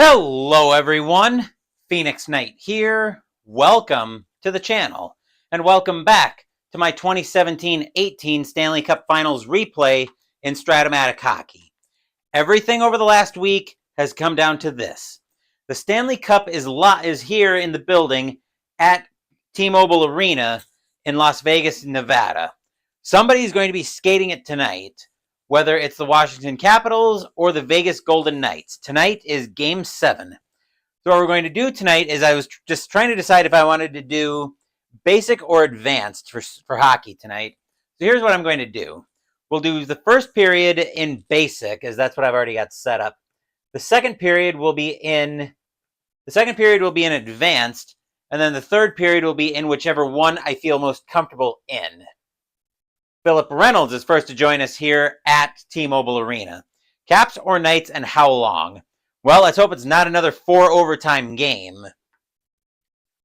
Hello everyone, Phoenix Knight here. Welcome to the channel, and welcome back to my 2017-18 Stanley Cup Finals replay in Strat-O-Matic Hockey. Everything over the last week has come down to this. The Stanley Cup is here in the building at T-Mobile Arena in Las Vegas, Nevada. Somebody's going to be skating it tonight. Whether it's the Washington Capitals or the Vegas Golden Knights. Tonight is Game 7. So what we're going to do tonight is I was just trying to decide if I wanted to do basic or advanced for hockey tonight. So here's what I'm going to do. We'll do the first period in basic, as that's what I've already got set up. The second period will be in advanced, and then the third period will be in whichever one I feel most comfortable in. Philip Reynolds is first to join us here at T-Mobile Arena. Caps or Knights, and how long? Well, let's hope it's not another 4-overtime game.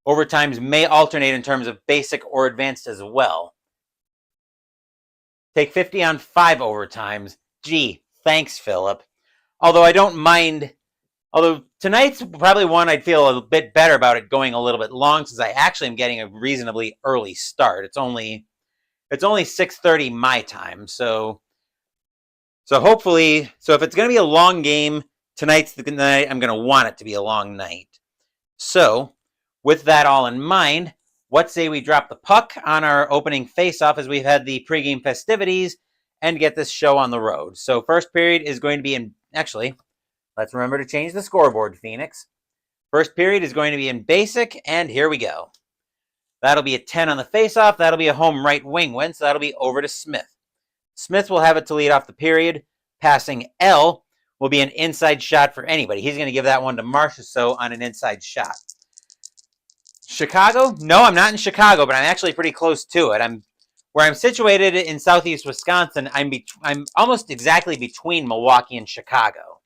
Overtimes may alternate in terms of basic or advanced as well. Take 50 on 5 overtimes. Gee, thanks, Philip. Although I don't mind. Although tonight's probably one I'd feel a bit better about it going a little bit long, since I actually am getting a reasonably early start. It's only 6:30 my time, so hopefully, if it's going to be a long game, tonight's the night I'm going to want it to be a long night. So, with that all in mind, what say we drop the puck on our opening face-off as we've had the pregame festivities and get this show on the road. So, first period is going to be in, actually, let's remember to change the scoreboard, Phoenix. First period is going to be in basic, and here we go. That'll be a 10 on the faceoff. That'll be a home right wing win, so that'll be over to Smith. Smith will have it to lead off the period. Passing L will be an inside shot for anybody. He's going to give that one to Marchessault on an inside shot. Chicago? No, I'm not in Chicago, but I'm actually pretty close to it. Where I'm situated in southeast Wisconsin. I'm almost exactly between Milwaukee and Chicago.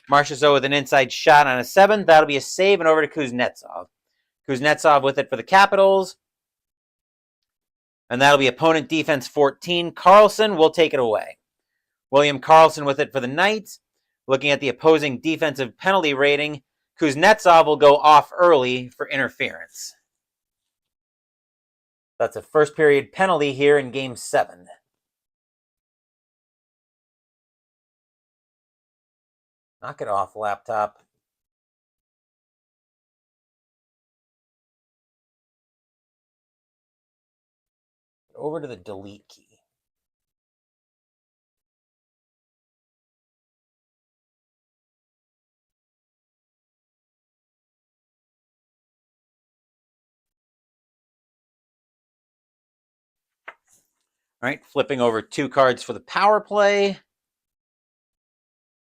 Marchessault with an inside shot on a 7. That'll be a save, and over to Kuznetsov. Kuznetsov with it for the Capitals. And that'll be opponent defense 14. Carlson will take it away. William Carlson with it for the Knights. Looking at the opposing defensive penalty rating, Kuznetsov will go off early for interference. That's a first period penalty here in Game 7. Knock it off, laptop. Over to the delete key. All right, flipping over 2 cards for the power play.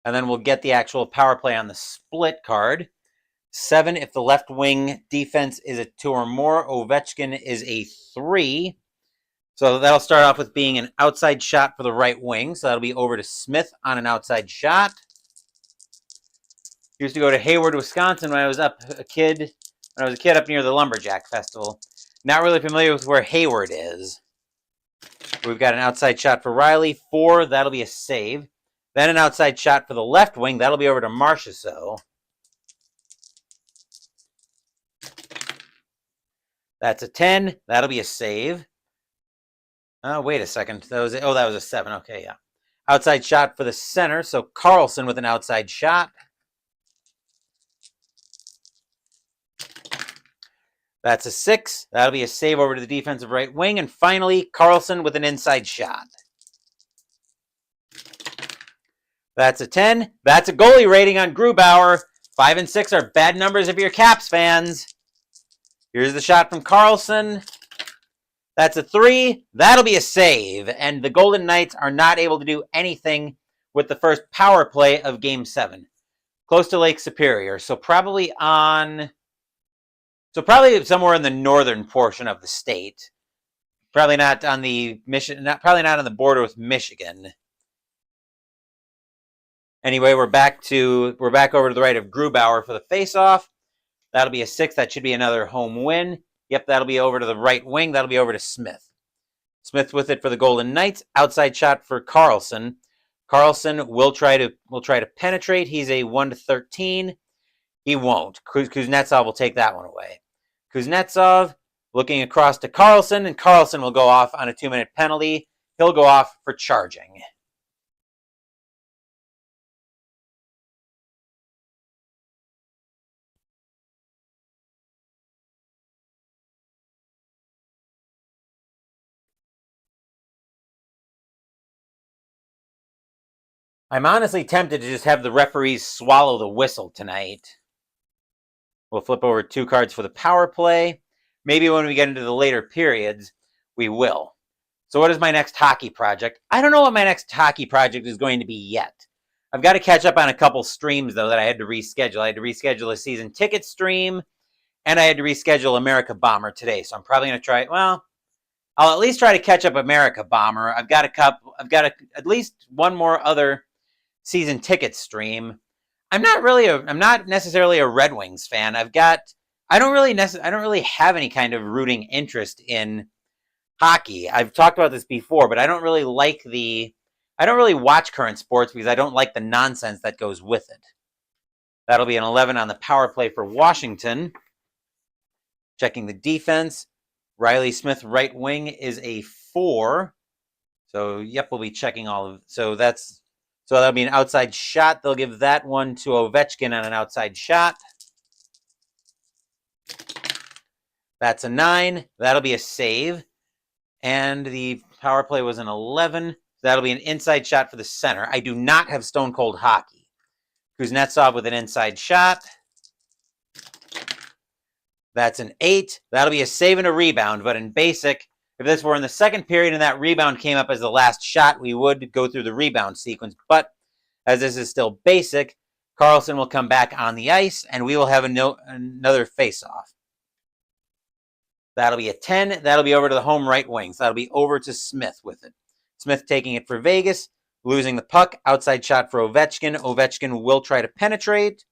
And then we'll get the actual power play on the split card. 7 if the left wing defense is a 2 or more. Ovechkin is a 3. So that'll start off with being an outside shot for the right wing. So that'll be over to Smith on an outside shot. Used to go to Hayward, Wisconsin when I was a kid up near the Lumberjack Festival. Not really familiar with where Hayward is. We've got an outside shot for Riley. 4, that'll be a save. Then an outside shot for the left wing. That'll be over to Marchessault. That's a 10. That'll be a save. Wait a second. That was a 7. Okay, yeah. Outside shot for the center. So Carlson with an outside shot. That's a 6. That'll be a save over to the defensive right wing. And finally, Carlson with an inside shot. That's a 10. That's a goalie rating on Grubauer. 5 and 6 are bad numbers if you're Caps fans. Here's the shot from Carlson. That's a 3. That'll be a save. And the Golden Knights are not able to do anything with the first power play of Game 7. Close to Lake Superior. So probably somewhere in the northern portion of the state. Probably not on the probably not on the border with Michigan. Anyway, we're back over to the right of Grubauer for the faceoff. That'll be a 6. That should be another home win. Yep, that'll be over to the right wing. That'll be over to Smith. Smith with it for the Golden Knights. Outside shot for Carlson. Carlson will try to penetrate. He's a 1-13. He won't. Kuznetsov will take that one away. Kuznetsov looking across to Carlson, and Carlson will go off on a 2-minute penalty. He'll go off for charging. I'm honestly tempted to just have the referees swallow the whistle tonight. We'll flip over 2 cards for the power play. Maybe when we get into the later periods, we will. So what is my next hockey project? I don't know what my next hockey project is going to be yet. I've got to catch up on a couple streams, though, that I had to reschedule. I had to reschedule a season ticket stream, and I had to reschedule America Bomber today. So I'm probably going to try, well, I'll at least try to catch up America Bomber. I've got at least one more other season ticket stream. I'm not necessarily a Red Wings fan. I don't really have any kind of rooting interest in hockey. I've talked about this before, but I don't really watch current sports because I don't like the nonsense that goes with it. That'll be an 11 on the power play for Washington. Checking the defense. Riley Smith, right wing, is a 4. So, yep, we'll be checking all of... So that'll be an outside shot. They'll give that one to Ovechkin on an outside shot. That's a 9. That'll be a save. And the power play was an 11. That'll be an inside shot for the center. I do not have Stone Cold Hockey. Kuznetsov with an inside shot. That's an 8. That'll be a save and a rebound. But in basic, if this were in the second period and that rebound came up as the last shot, we would go through the rebound sequence. But as this is still basic, Carlson will come back on the ice, and we will have another face-off. That'll be a 10. That'll be over to the home right wing. So that'll be over to Smith with it. Smith taking it for Vegas, losing the puck. Outside shot for Ovechkin. Ovechkin will try to penetrate.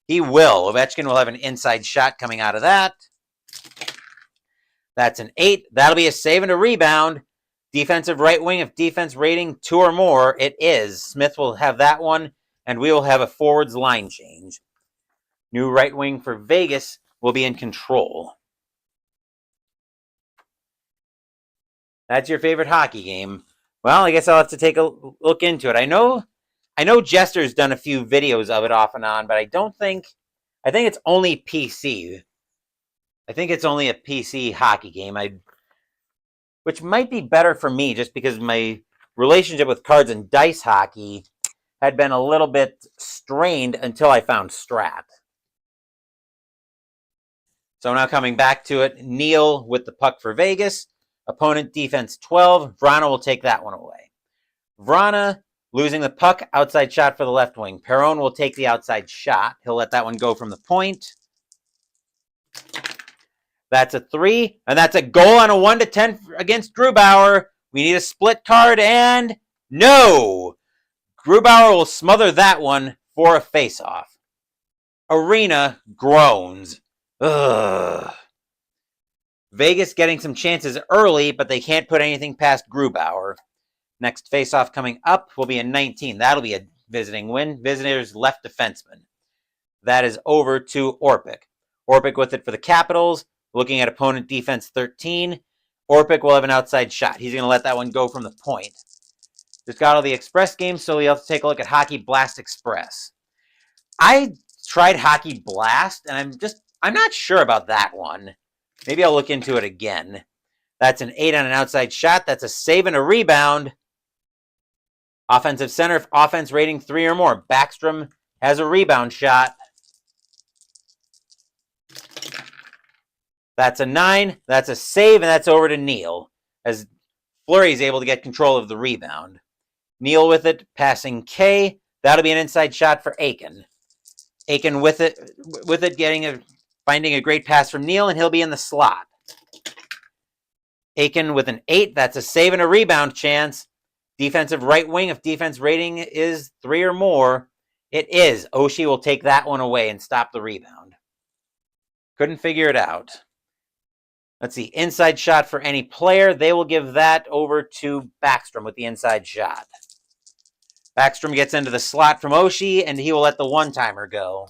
He will. Ovechkin will have an inside shot coming out of that. That's an 8. That'll be a save and a rebound. Defensive right wing, if defense rating 2 or more, it is. Smith will have that one, and we will have a forwards line change. New right wing for Vegas will be in control. That's your favorite hockey game. Well, I guess I'll have to take a look into it. I know Jester's done a few videos of it off and on, but I think it's only PC. I think it's only a PC hockey game. Which might be better for me just because my relationship with cards and dice hockey had been a little bit strained until I found Strat. So now coming back to it, Neal with the puck for Vegas. Opponent defense 12. Vrana will take that one away. Vrana losing the puck, outside shot for the left wing. Perron will take the outside shot. He'll let that one go from the point. That's a 3, and that's a goal on a 1-10 against Grubauer. We need a split card, and no! Grubauer will smother that one for a face-off. Arena groans. Ugh. Vegas getting some chances early, but they can't put anything past Grubauer. Next face-off coming up will be a 19. That'll be a visiting win. Visitors left defenseman. That is over to Orpik. Orpik with it for the Capitals. Looking at opponent defense 13. Orpik will have an outside shot. He's going to let that one go from the point. Just got all the Express games, so we'll have to take a look at Hockey Blast Express. I tried Hockey Blast, and I'm not sure about that one. Maybe I'll look into it again. That's an 8 on an outside shot. That's a save and a rebound. Offensive center, offense rating 3 or more. Backstrom has a rebound shot. That's a 9. That's a save, and that's over to Neal, as Fleury is able to get control of the rebound. Neal with it, passing K. That'll be an inside shot for Aiken. Aiken with it, finding a great pass from Neal, and he'll be in the slot. Aiken with an 8. That's a save and a rebound chance. Defensive right wing, if defense rating is 3 or more, it is. Oshie will take that one away and stop the rebound. Couldn't figure it out. Let's see, inside shot for any player. They will give that over to Backstrom with the inside shot. Backstrom gets into the slot from Oshie, and he will let the one-timer go.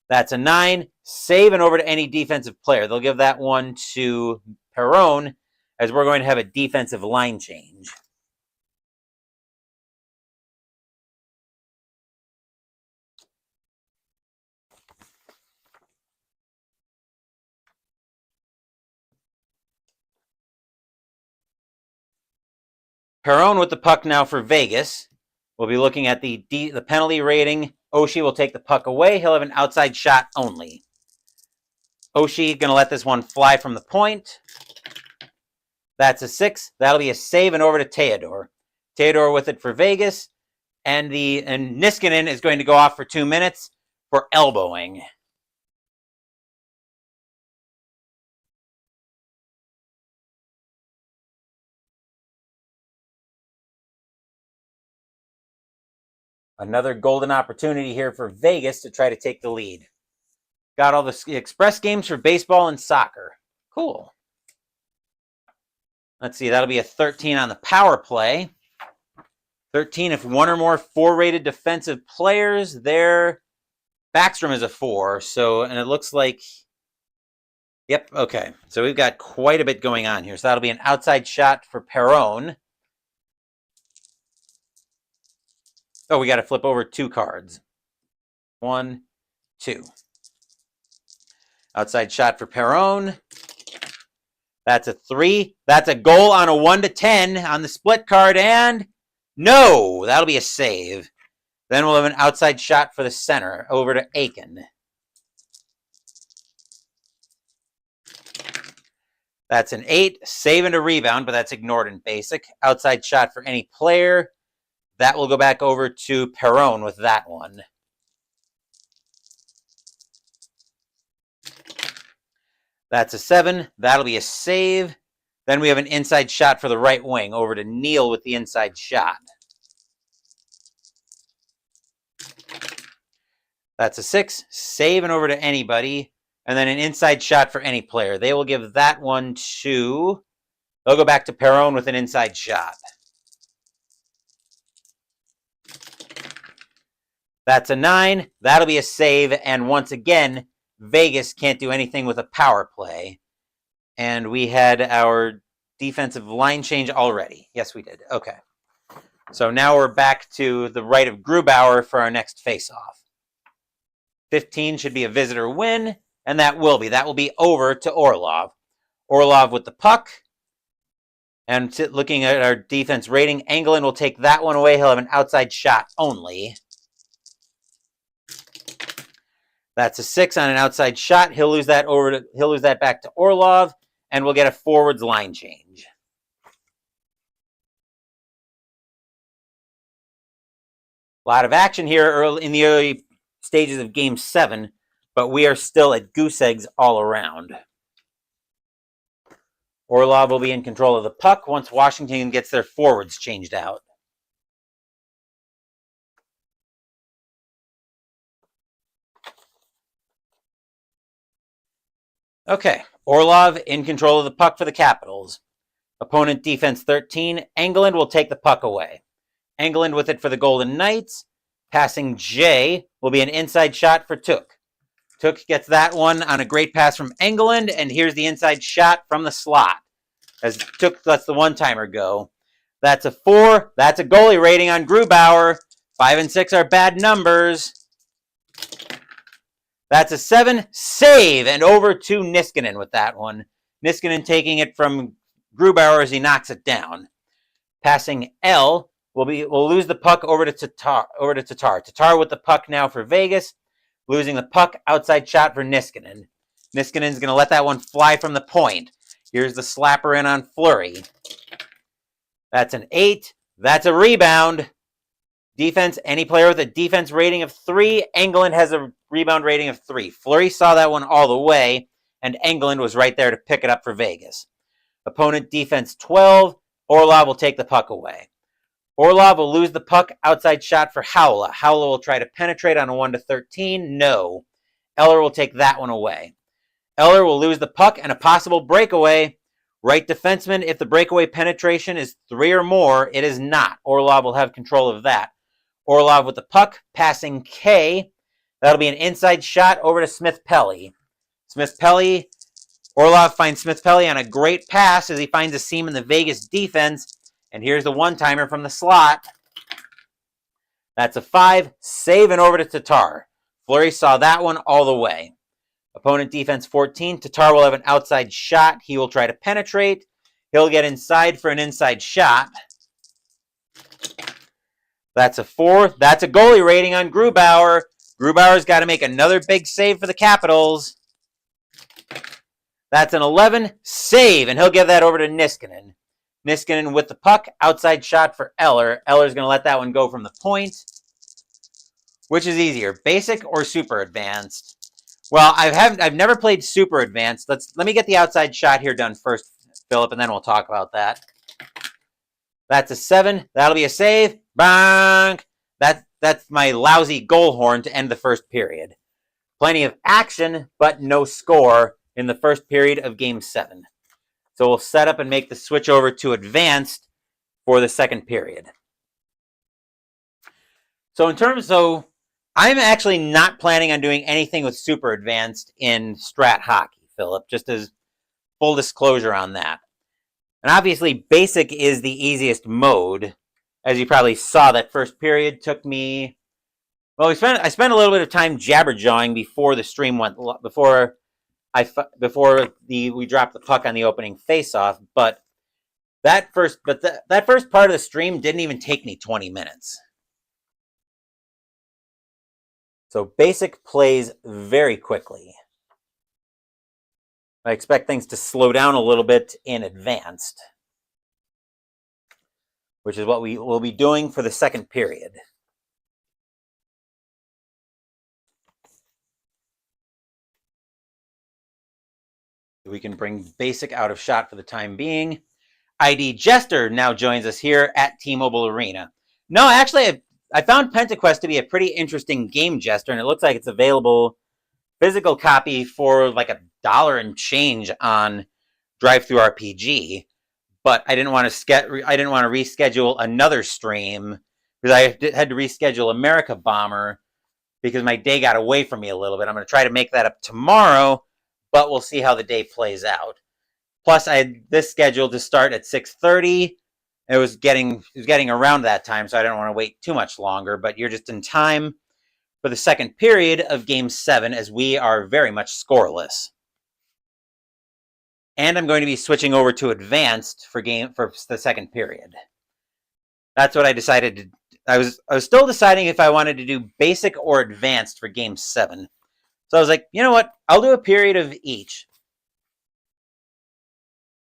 That's a 9. Save and over to any defensive player. They'll give that one to Perron, as we're going to have a defensive line change. Perron with the puck now for Vegas. We'll be looking at the penalty rating. Oshie will take the puck away. He'll have an outside shot only. Oshie going to let this one fly from the point. That's a 6. That'll be a save and over to Theodore. Theodore with it for Vegas. And Niskanen is going to go off for 2 minutes for elbowing. Another golden opportunity here for Vegas to try to take the lead. Got all the express games for baseball and soccer. Cool. Let's see, that'll be a 13 on the power play. 13 if one or more 4-rated defensive players. There, Backstrom is a 4. So, and it looks like, yep, okay. So we've got quite a bit going on here. So that'll be an outside shot for Perron. Oh, we got to flip over 2 cards. 1, 2. Outside shot for Perron. That's a 3. That's a goal on a 1-10 on the split card, and no, that'll be a save. Then we'll have an outside shot for the center over to Aiken. That's an 8. Save and a rebound, but that's ignored in basic. Outside shot for any player. That will go back over to Perron with that one. That's a 7. That'll be a save. Then we have an inside shot for the right wing over to Neal with the inside shot. That's a 6. Save and over to anybody. And then an inside shot for any player. They will give that one to... They'll go back to Perron with an inside shot. That's a 9. That'll be a save. And once again, Vegas can't do anything with a power play. And we had our defensive line change already. Yes, we did. Okay. So now we're back to the right of Grubauer for our next face-off. 15 should be a visitor win, and that will be. That will be over to Orlov. Orlov with the puck. And looking at our defense rating, Engelland will take that one away. He'll have an outside shot only. That's a 6 on an outside shot. He'll lose that back to Orlov, and we'll get a forwards line change. A lot of action here in the early stages of Game 7, but we are still at goose eggs all around. Orlov will be in control of the puck once Washington gets their forwards changed out. Okay, Orlov in control of the puck for the Capitals. Opponent defense 13. Engelland will take the puck away. Engelland with it for the Golden Knights. Passing Jay will be an inside shot for Took. Took gets that one on a great pass from Engelland, and here's the inside shot from the slot as Took lets the one-timer go. That's a 4. That's a goalie rating on Grubauer. 5 and 6 are bad numbers. That's a 7. Save and over to Niskanen with that one. Niskanen taking it from Grubauer as he knocks it down. Passing L will lose the puck over to Tatar. Tatar with the puck now for Vegas. Losing the puck, outside shot for Niskanen. Niskanen's going to let that one fly from the point. Here's the slapper in on Fleury. That's an 8. That's a rebound. Defense, any player with a defense rating of 3. Engelland has a rebound rating of 3. Fleury saw that one all the way, and Engelland was right there to pick it up for Vegas. Opponent defense 12. Orlov will take the puck away. Orlov will lose the puck, outside shot for Howla. Howla will try to penetrate on a 1-13. No. Eller will take that one away. Eller will lose the puck and a possible breakaway Right defenseman, if the breakaway penetration is 3 or more, it is not. Orlov will have control of that. Orlov with the puck, passing K. That'll be an inside shot over to Smith-Pelly. Smith-Pelly, Orlov finds Smith-Pelly on a great pass as he finds a seam in the Vegas defense. And here's the one-timer from the slot. That's a 5, saving over to Tatar. Fleury saw that one all the way. Opponent defense 14. Tatar will have an outside shot. He will try to penetrate. He'll get inside for an inside shot. That's a 4. That's a goalie rating on Grubauer. Grubauer's got to make another big save for the Capitals. That's an 11. Save, and he'll give that over to Niskanen. Niskanen with the puck. Outside shot for Eller. Eller's going to let that one go from the point. Which is easier, basic or super advanced? Well, I've never played super advanced. Let me get the outside shot here done first, Philip, and then we'll talk about that. That's a 7. That'll be a save. Bang! That's my lousy goal horn to end the first period. Plenty of action, but no score in the first period of Game 7. So we'll set up and make the switch over to advanced for the second period. So I'm actually not planning on doing anything with super advanced in Strat Hockey, Philip, just as full disclosure on that. And obviously, basic is the easiest mode. As you probably saw, that first period took me... Well, I spent a little bit of time jabberjawing before the stream went... Before we dropped the puck on the opening faceoff, but that first part of the stream didn't even take me 20 minutes. So basic plays very quickly. I expect things to slow down a little bit in advanced, which is what we will be doing for the second period. We can bring basic out of shot for the time being. ID Jester now joins us here at T-Mobile Arena. No, actually, I found PentaQuest to be a pretty interesting game, Jester, and it looks like it's available physical copy for like $1 and change on DriveThruRPG. But I didn't want to reschedule another stream because I had to reschedule America Bomber because my day got away from me a little bit. I'm going to try to make that up tomorrow, but we'll see how the day plays out. Plus, I had this scheduled to start at 6:30. It was getting around that time, so I didn't want to wait too much longer. But you're just in time for the second period of Game 7, as we are very much scoreless. And I'm going to be switching over to advanced for the second period. That's what I decided. I was still deciding if I wanted to do basic or advanced for Game 7. So I was like, you know what? I'll do a period of each.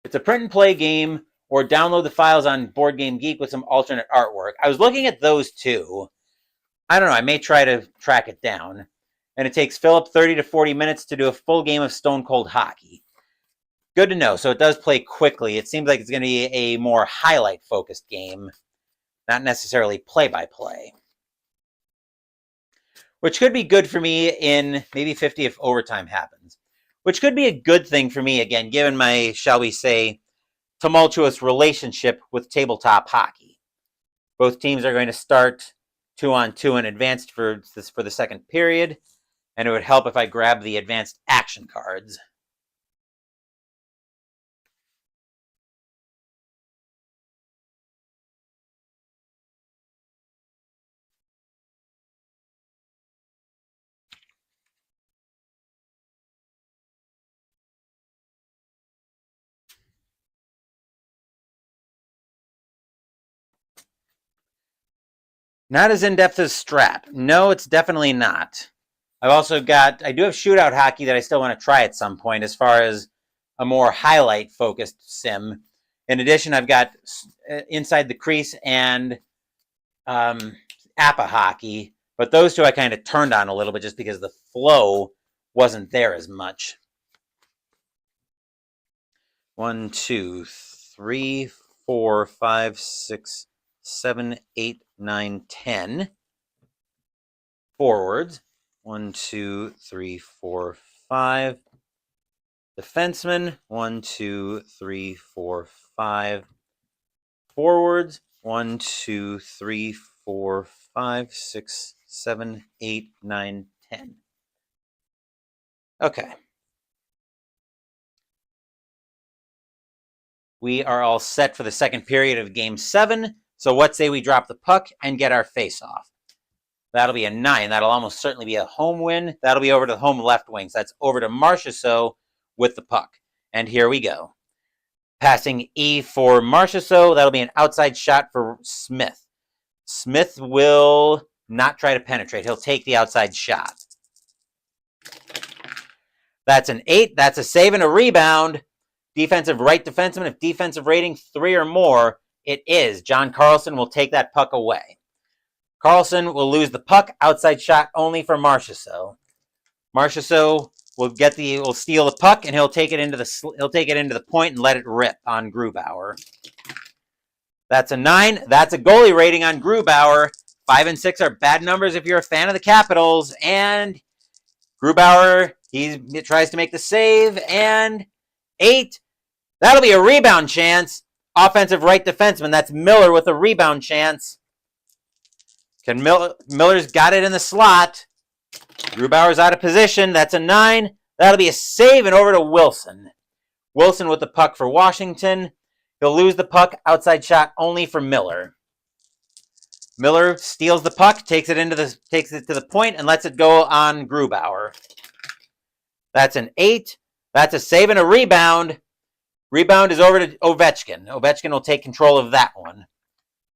It's a print and play game, or download the files on Board Game Geek with some alternate artwork. I was looking at those two. I don't know. I may try to track it down. And it takes Philip 30 to 40 minutes to do a full game of Stone Cold Hockey. Good to know. So it does play quickly. It seems like it's going to be a more highlight-focused game, not necessarily play-by-play. Which could be good for me in maybe 50 if overtime happens. Which could be a good thing for me, again, given my, shall we say, tumultuous relationship with tabletop hockey. Both teams are going to start 2-on-2 in advanced for the second period, and it would help if I grab the advanced action cards. Not as in-depth as Strat. No, it's definitely not. I do have shootout hockey that I still want to try at some point as far as a more highlight-focused sim. In addition, I've got Inside the Crease and APA hockey, but those two I kind of turned on a little bit just because the flow wasn't there as much. 1, 2, 3, 4, 5, 6, 7, 8, 9, 10. Forwards. 1, 2, 3, 4, 5. Defensemen, 1, 2, 3, 4, 5. Forwards, 1, 2, 3, 4, 5, 6, 7, 8, 9, 10. Okay. We are all set for the second period of Game 7. So what say we drop the puck and get our face-off? That'll be a 9. That'll almost certainly be a home win. That'll be over to the home left wing. So that's over to Marchessault with the puck. And here we go. Passing E for Marchessault. That'll be an outside shot for Smith. Smith will not try to penetrate. He'll take the outside shot. That's an 8. That's a save and a rebound. Defensive right defenseman. If defensive rating 3 or more, it is. John Carlson will take that puck away. Carlson will lose the puck. Outside shot only for Marchessault. Marchessault will steal the puck and he'll take it into the point and let it rip on Grubauer. That's a 9. That's a goalie rating on Grubauer. 5 and 6 are bad numbers if you're a fan of the Capitals. And Grubauer, he tries to make the save. And 8. That'll be a rebound chance. Offensive right defenseman. That's Miller with a rebound chance. Miller's got it in the slot. Grubauer's out of position. That's a 9. That'll be a save and over to Wilson. Wilson with the puck for Washington. He'll lose the puck. Outside shot only for Miller. Miller steals the puck, takes it to the point, and lets it go on Grubauer. That's an 8. That's a save and a rebound. Rebound is over to Ovechkin. Ovechkin will take control of that one.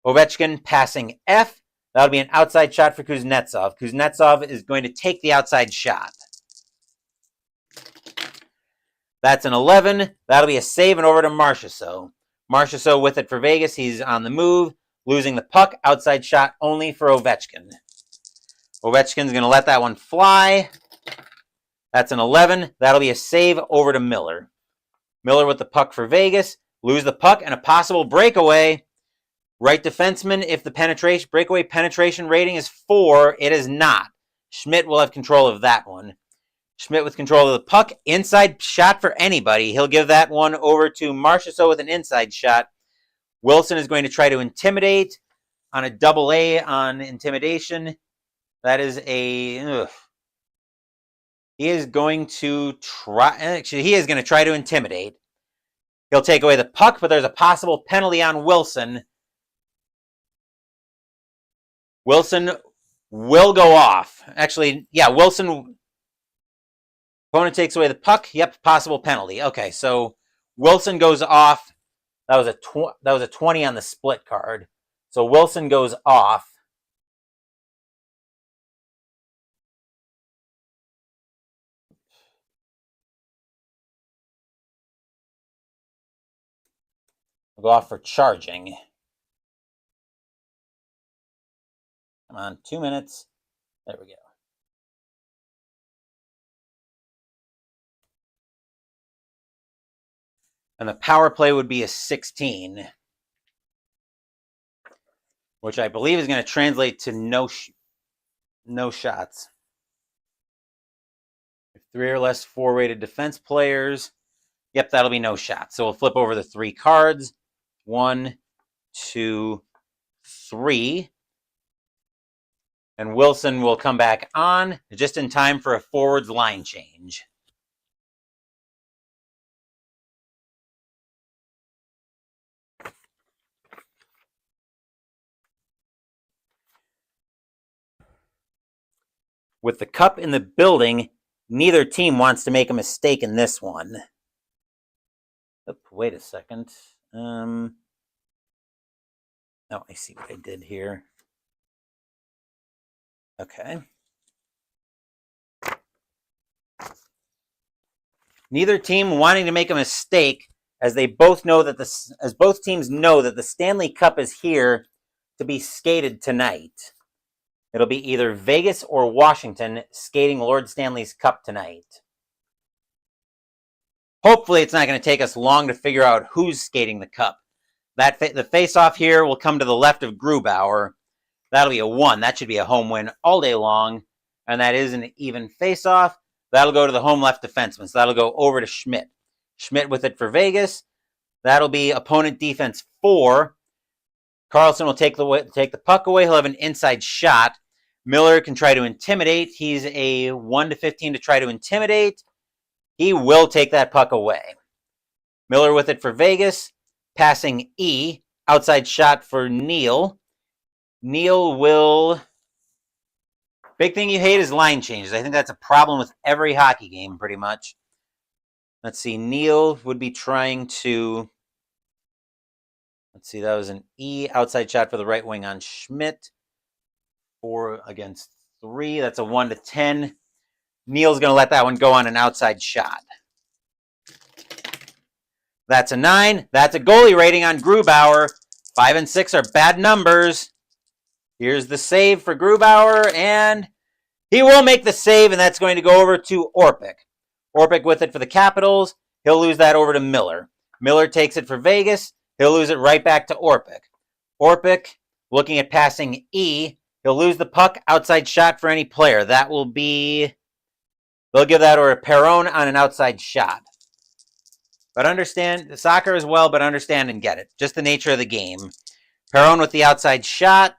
Ovechkin passing F. That'll be an outside shot for Kuznetsov. Kuznetsov is going to take the outside shot. That's an 11. That'll be a save and over to Marchessault. Marchessault with it for Vegas. He's on the move, losing the puck. Outside shot only for Ovechkin. Ovechkin's going to let that one fly. That's an 11. That'll be a save over to Miller. Miller with the puck for Vegas. Lose the puck and a possible breakaway. Right defenseman, if the breakaway penetration rating is 4, it is not. Schmidt will have control of that one. Schmidt with control of the puck. Inside shot for anybody. He'll give that one over to Marchessault with an inside shot. Wilson is going to try to intimidate on a double A on intimidation. That is a... He is going to try to intimidate. He'll take away the puck, but there's a possible penalty on Wilson. Wilson will go off. Actually, yeah, Wilson. Opponent takes away the puck. Yep, possible penalty. Okay, so Wilson goes off. That was a 20 on the split card. So Wilson goes off. We'll go off for charging. Come on, 2 minutes. There we go. And the power play would be a 16, which I believe is going to translate to no shots. 3 or less 4-weighted defense players. Yep, that'll be no shots. So we'll flip over the 3 cards. 1, 2, 3. And Wilson will come back on just in time for a forwards line change. With the cup in the building, neither team wants to make a mistake in this one. Oh, wait a second. Oh, I see what I did here. Okay. Neither team wanting to make a mistake, as both teams know that the Stanley Cup is here to be skated tonight. It'll be either Vegas or Washington skating Lord Stanley's Cup tonight. Hopefully, it's not going to take us long to figure out who's skating the Cup. The face-off here will come to the left of Grubauer. That'll be a 1. That should be a home win all day long. And that is an even face-off. That'll go to the home left defenseman. So that'll go over to Schmidt. Schmidt with it for Vegas. That'll be opponent defense 4. Carlson will take the puck away. He'll have an inside shot. Miller can try to intimidate. He's a 1-15 to try to intimidate. He will take that puck away. Miller with it for Vegas. Passing E. Outside shot for Neal. Neal will... Big thing you hate is line changes. I think that's a problem with every hockey game, pretty much. Let's see. Neal would be trying to... Let's see, that was an E. Outside shot for the right wing on Schmidt. 4 against 3. That's a 1-10. Neal's going to let that one go on an outside shot. That's a 9. That's a goalie rating on Grubauer. 5 and 6 are bad numbers. Here's the save for Grubauer, and he will make the save, and that's going to go over to Orpik. Orpik with it for the Capitals. He'll lose that over to Miller. Miller takes it for Vegas. He'll lose it right back to Orpik. Orpik, looking at passing E, he'll lose the puck, outside shot for any player. That will be, they'll give that over to Perron on an outside shot. But understand, soccer as well, but understand and get it. Just the nature of the game. Perron with the outside shot.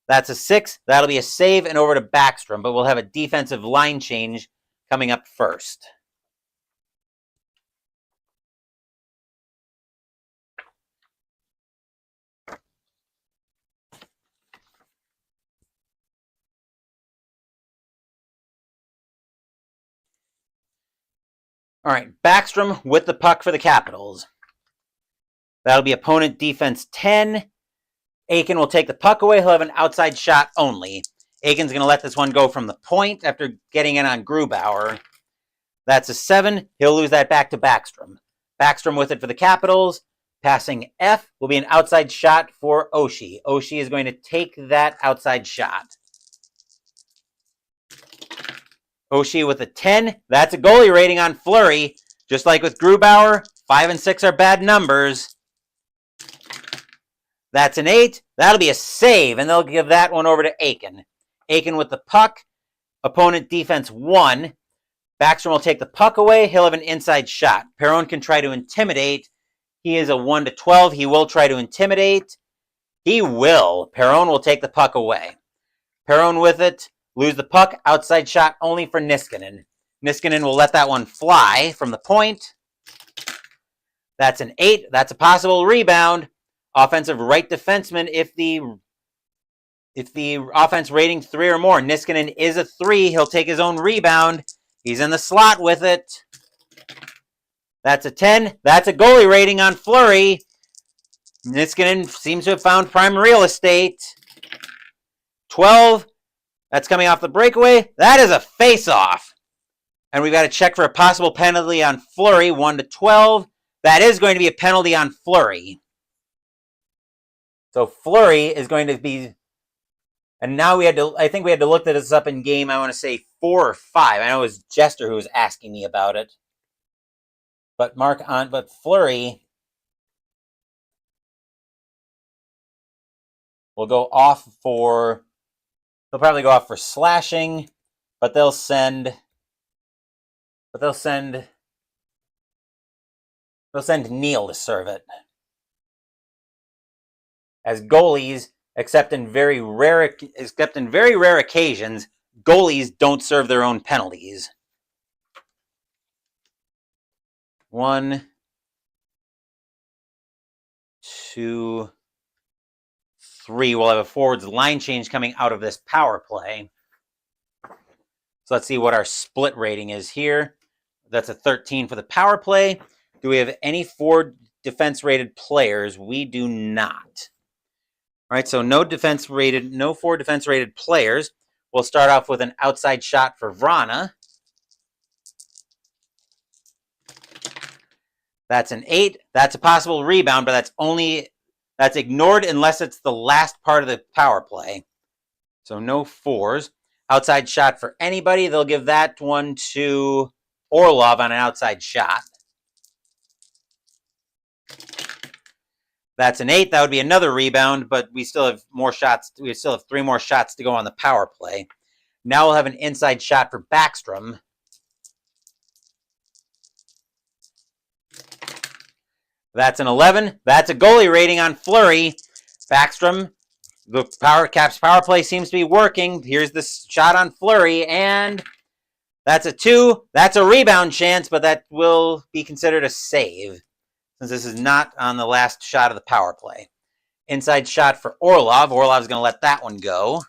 That's a 6. That'll be a save and over to Backstrom, but we'll have a defensive line change coming up first. All right, Backstrom with the puck for the Capitals. That'll be opponent defense 10. Aiken will take the puck away. He'll have an outside shot only. Aiken's going to let this one go from the point after getting in on Grubauer. That's a 7. He'll lose that back to Backstrom. Backstrom with it for the Capitals. Passing F will be an outside shot for Oshie. Oshie is going to take that outside shot. Oshie with a 10. That's a goalie rating on Fleury. Just like with Grubauer, 5 and 6 are bad numbers. That's an 8. That'll be a save, and they'll give that one over to Aiken. Aiken with the puck. Opponent defense 1. Backstrom will take the puck away. He'll have an inside shot. Perron can try to intimidate. He is a 1-12. He will try to intimidate. He will. Perron will take the puck away. Perron with it. Lose the puck. Outside shot only for Niskanen. Niskanen will let that one fly from the point. That's an 8. That's a possible rebound. Offensive right defenseman if the offense rating 3 or more. Niskanen is a 3. He'll take his own rebound. He's in the slot with it. That's a 10. That's a goalie rating on Fleury. Niskanen seems to have found prime real estate. 12. That's coming off the breakaway. That is a face-off. And we've got to check for a possible penalty on Fleury, 1-12. That is going to be a penalty on Fleury. So Fleury is going to be, and now I think we had to look this up in game, I want to say 4 or 5. I know it was Jester who was asking me about it. But Fleury will go off for, they'll probably go off for slashing, but they'll send Neal to serve it. As goalies, except in very rare occasions, goalies don't serve their own penalties. 1, 2, 3. We'll have a forwards line change coming out of this power play. So let's see what our split rating is here. That's a 13 for the power play. Do we have any forward defense rated players? We do not. All right, so no forward defense rated players. We'll start off with an outside shot for Vrana. That's an 8. That's a possible rebound, but that's ignored unless it's the last part of the power play. So no 4s. Outside shot for anybody. They'll give that one to Orlov on an outside shot. That's an 8. That would be another rebound, but we still have more shots. We still have 3 more shots to go on the power play. Now we'll have an inside shot for Backstrom. That's an 11. That's a goalie rating on Fleury. Backstrom, the Caps power play seems to be working. Here's the shot on Fleury, and that's a 2. That's a rebound chance, but that will be considered a save, since this is not on the last shot of the power play. Inside shot for Orlov. Orlov's going to let that one go.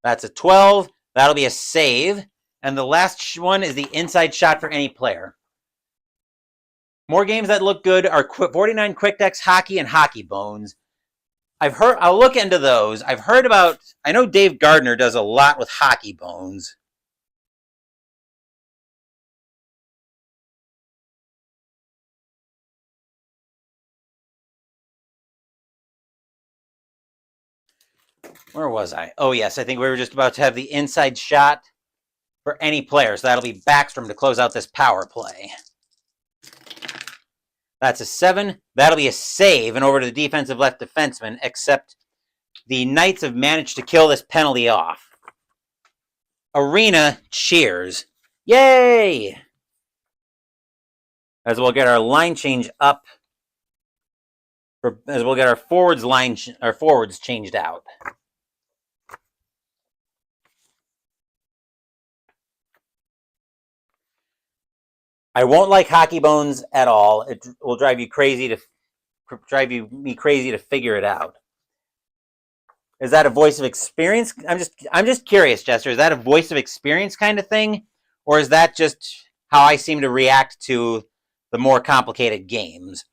That's a 12. That'll be a save. And the last one is the inside shot for any player. More games that look good are 49 Quick Decks Hockey and Hockey Bones. I'll look into those. I know Dave Gardner does a lot with Hockey Bones. Where was I? Oh, yes, I think we were just about to have the inside shot for any player. So that'll be Backstrom to close out this power play. That's a 7. That'll be a save and over to the defensive left defenseman, except the Knights have managed to kill this penalty off. Arena cheers. Yay! As we'll get our line change up, as we'll get our forwards changed out. I won't like Hockey Bones at all. It will drive you crazy to figure it out. Is that a voice of experience? I'm just curious, Jester. Is that a voice of experience kind of thing, or is that just how I seem to react to the more complicated games?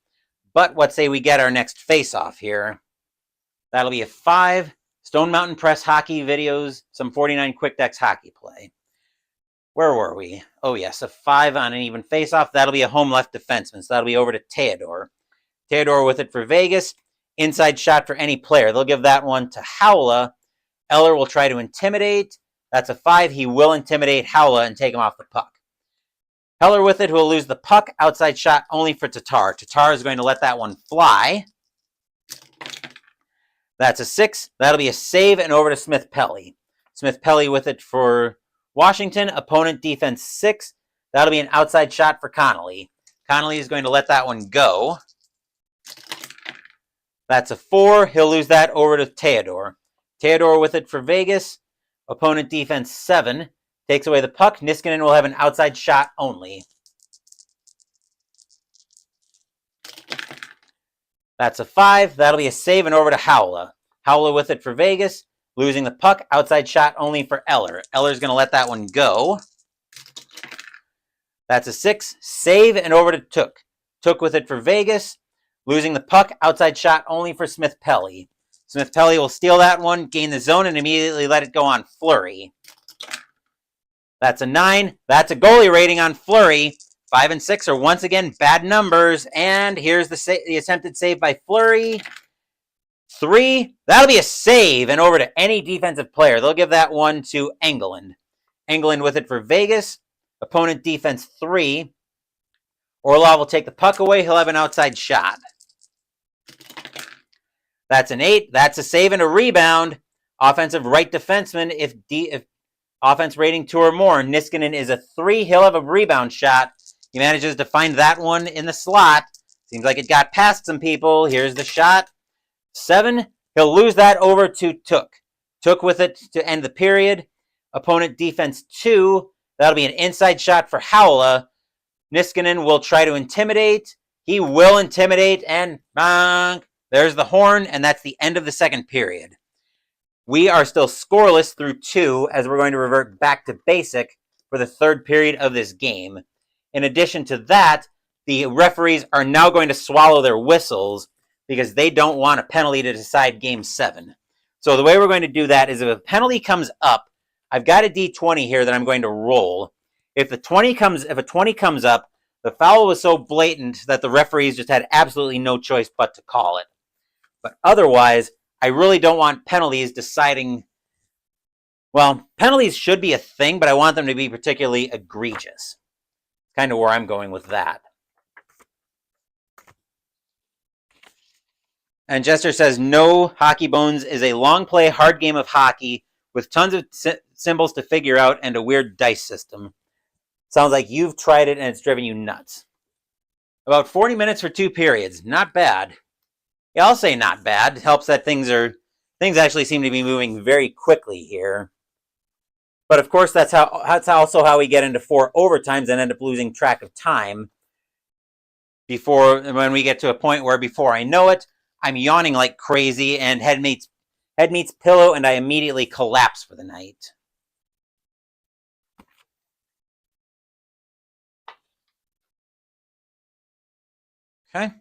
But let's say we get our next face-off here. That'll be a 5. Stone Mountain Press hockey videos, some 49 Quick Decks hockey play. Where were we? Oh, yes, a 5 on an even face-off. That'll be a home left defenseman, so that'll be over to Theodore. Theodore with it for Vegas. Inside shot for any player. They'll give that one to Howla. Eller will try to intimidate. That's a 5. He will intimidate Howla and take him off the puck. Heller with it, who will lose the puck. Outside shot only for Tatar. Tatar is going to let that one fly. That's a 6. That'll be a save and over to Smith-Pelly. Smith-Pelly with it for Washington. Opponent defense 6. That'll be an outside shot for Connolly. Connolly is going to let that one go. That's a 4. He'll lose that over to Theodore. Theodore with it for Vegas. Opponent defense 7. Takes away the puck. Niskanen will have an outside shot only. That's a 5. That'll be a save and over to Howla. Howla with it for Vegas. Losing the puck. Outside shot only for Eller. Eller's going to let that one go. That's a 6. Save and over to Took. Took with it for Vegas. Losing the puck. Outside shot only for Smith-Pelly. Smith-Pelly will steal that one, gain the zone, and immediately let it go on Fleury. That's a 9. That's a goalie rating on Fleury. 5 and 6 are once again bad numbers. And here's the attempted save by Fleury. 3. That'll be a save and over to any defensive player. They'll give that one to Engeland. Engeland with it for Vegas. Opponent defense 3. Orlov will take the puck away. He'll have an outside shot. That's an 8. That's a save and a rebound. Offensive right defenseman if offense rating 2 or more. Niskanen is a 3. He'll have a rebound shot. He manages to find that one in the slot. Seems like it got past some people. Here's the shot. 7. He'll lose that over to Took. Took with it to end the period. Opponent defense 2. That'll be an inside shot for Howla. Niskanen will try to intimidate. He will intimidate, and there's the horn, and that's the end of the second period. We are still scoreless through 2, as we're going to revert back to basic for the third period of this game. In addition to that, the referees are now going to swallow their whistles because they don't want a penalty to decide Game 7. So the way we're going to do that is if a penalty comes up, I've got a D20 here that I'm going to roll. If a 20 comes up, the foul was so blatant that the referees just had absolutely no choice but to call it. But otherwise, I really don't want penalties deciding. Well, penalties should be a thing, but I want them to be particularly egregious. Kind of where I'm going with that. And Jester says, no, Hockey Bones is a long play, hard game of hockey with tons of symbols to figure out and a weird dice system. Sounds like you've tried it and it's driven you nuts. About 40 minutes for 2 periods. Not bad. Yeah, I'll say not bad. It helps that things actually seem to be moving very quickly here. But of course, that's also how we get into 4 overtimes and end up losing track of time. When we get to a point where before I know it, I'm yawning like crazy and head meets pillow and I immediately collapse for the night. Okay.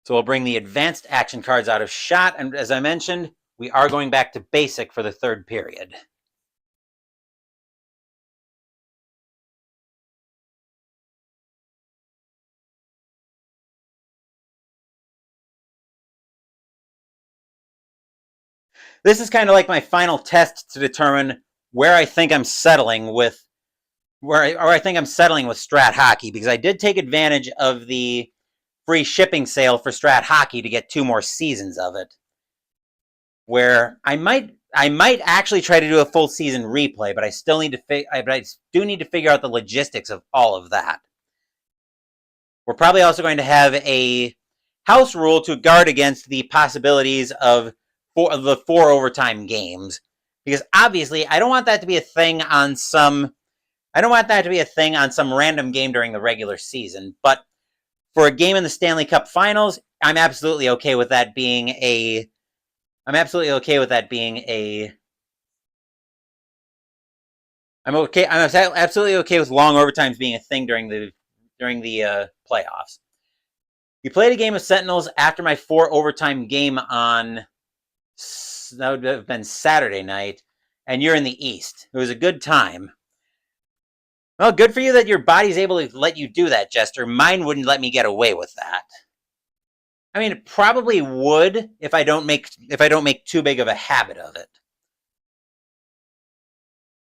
So we'll bring the advanced action cards out of shot, and as I mentioned, we are going back to basic for the 3rd period. This is kind of like my final test to determine where I think I'm settling with Strat Hockey, because I did take advantage of the free shipping sale for Strat Hockey to get 2 more seasons of it, where I might actually try to do a full season replay, but I do need to figure out the logistics of all of that. We're probably also going to have a house rule to guard against the possibilities of the 4 overtime games, because obviously I don't want that to be a thing on some random game during the regular season. But for a game in the Stanley Cup Finals, I'm absolutely okay with that being a I'm absolutely okay with long overtimes being a thing during the playoffs. You played a game of Sentinels after my 4 overtime game on, that would have been Saturday night, and you're in the East. It was a good time. Well, good for you that your body's able to let you do that, Jester. Mine wouldn't let me get away with that. I mean, it probably would if I don't make too big of a habit of it.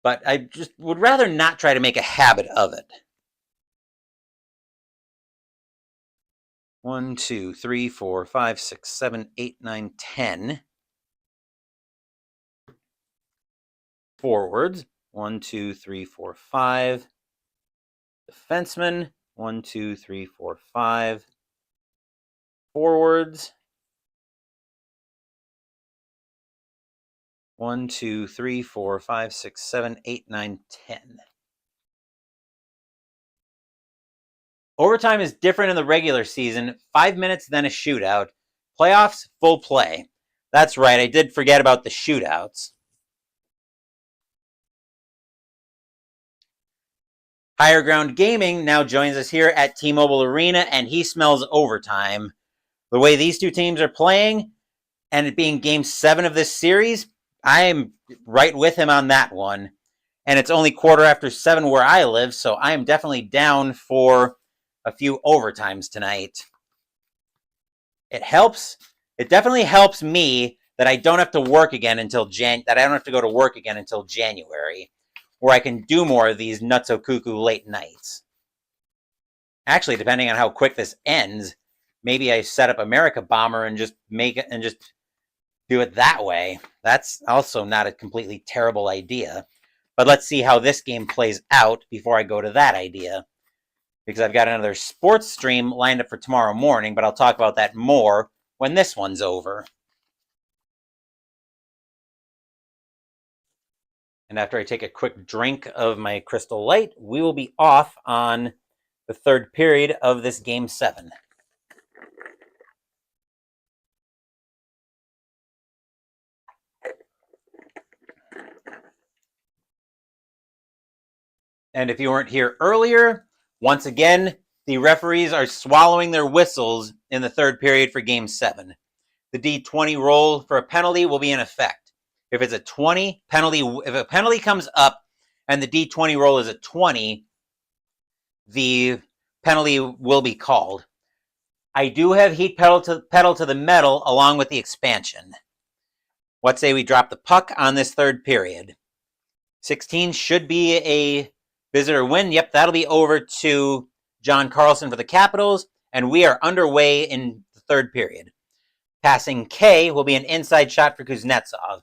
But I just would rather not try to make a habit of it. 1, 2, 3, 4, 5, 6, 7, 8, 9, 10. Forwards. 1, 2, 3, 4, 5. Defensemen. 1, 2, 3, 4, 5. Forwards. 1, 2, 3, 4, 5, 6, 7, 8, 9, 10. Overtime is different in the regular season. 5 minutes, then a shootout. Playoffs, full play. That's right, I did forget about the shootouts. Higher Ground Gaming now joins us here at T-Mobile Arena, and he smells overtime. The way these two teams are playing, and it being Game 7 of this series, I am right with him on that one. And it's only 7:15 where I live, so I am definitely down for a few overtimes tonight. It definitely helps me that I don't have to work again until that I don't have to go to work again until January, where I can do more of these nutso cuckoo late nights. Actually, depending on how quick this ends, maybe I set up America Bomber and just do it that way. That's also not a completely terrible idea. But let's see how this game plays out before I go to that idea, because I've got another sports stream lined up for tomorrow morning, but I'll talk about that more when this one's over. And after I take a quick drink of my Crystal Light, we will be off on the 3rd period of this Game 7. And if you weren't here earlier, once again, the referees are swallowing their whistles in the 3rd period for Game 7. The D20 roll for a penalty will be in effect. If it's a 20 penalty, if a penalty comes up and the D20 roll is a 20, the penalty will be called. I do have heat pedal to the metal along with the expansion. What say we drop the puck on this 3rd period? 16 should be a visitor win. Yep, that'll be over to John Carlson for the Capitals, and we are underway in the 3rd period. Passing K will be an inside shot for Kuznetsov.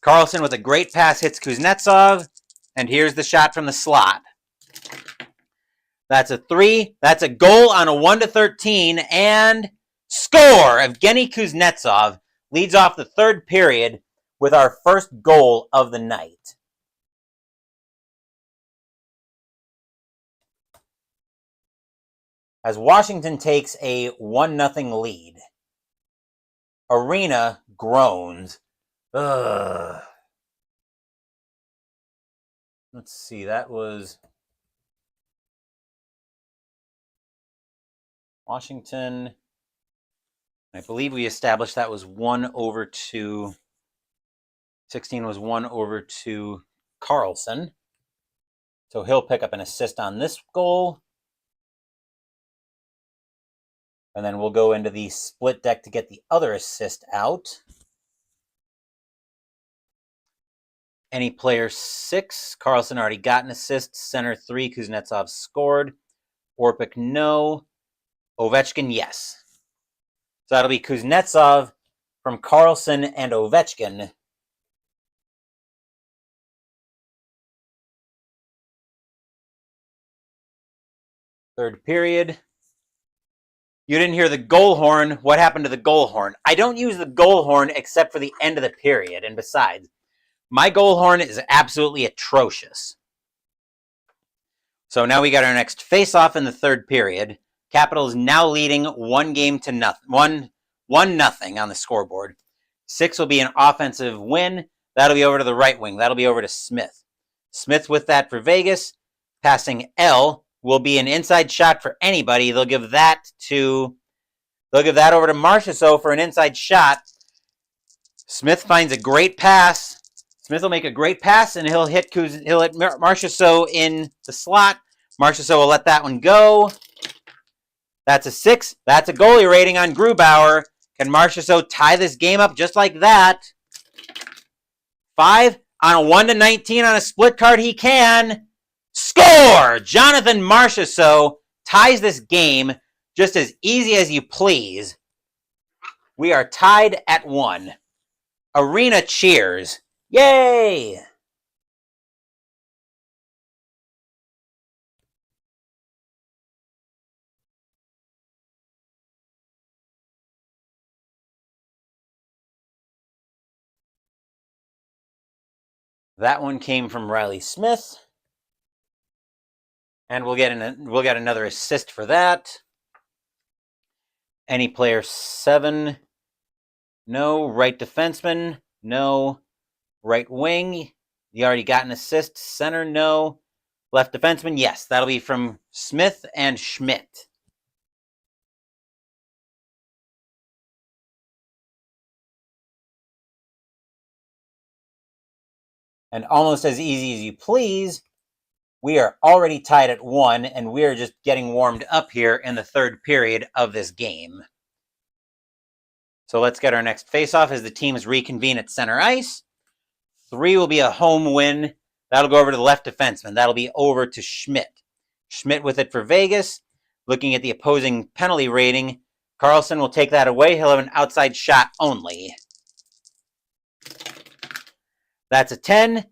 Carlson with a great pass hits Kuznetsov, and here's the shot from the slot. That's a 3. That's a goal on a 1-13, and score! Evgeny Kuznetsov leads off the third period with our first goal of the night. As Washington takes a 1-0 lead. Arena groans. Ugh. Let's see, that was Washington. I believe we established that was 1/2. 16 was 1/2 Carlson. So he'll pick up an assist on this goal. And then we'll go into the split deck to get the other assist out. Any player 6. Carlson already got an assist. Center 3. Kuznetsov scored. Orpik, no. Ovechkin, yes. So that'll be Kuznetsov from Carlson and Ovechkin. Third period. You didn't hear the goal horn. What happened to the goal horn? I don't use the goal horn except for the end of the period. And besides, my goal horn is absolutely atrocious. So now we got our next face-off in the third period. Capitals now leading 1-0 on the scoreboard. 6 will be an offensive win. That'll be over to the right wing. That'll be over to Smith. Smith with that for Vegas. Passing L will be an inside shot for anybody. They'll give that over to Marchessault for an inside shot. Smith finds a great pass. Smith will make a great pass, and he'll hit Marchessault in the slot. Marchessault will let that one go. That's a 6. That's a goalie rating on Grubauer. Can Marchessault tie this game up just like that? 5 on a 1-19 on a split card. He can. Score! Jonathan Marchessault ties this game just as easy as you please. We are tied at 1. Arena cheers. Yay! That one came from Riley Smith. And we'll get another assist for that. Any player 7? No. Right defenseman? No. Right wing? You already got an assist. Center? No. Left defenseman? Yes. That'll be from Smith and Schmidt. And almost as easy as you please, we are already tied at 1, and we are just getting warmed up here in the third period of this game. So let's get our next face-off as the teams reconvene at center ice. 3 will be a home win. That'll go over to the left defenseman. That'll be over to Schmidt. Schmidt with it for Vegas. Looking at the opposing penalty rating, Carlson will take that away. He'll have an outside shot only. That's a 10.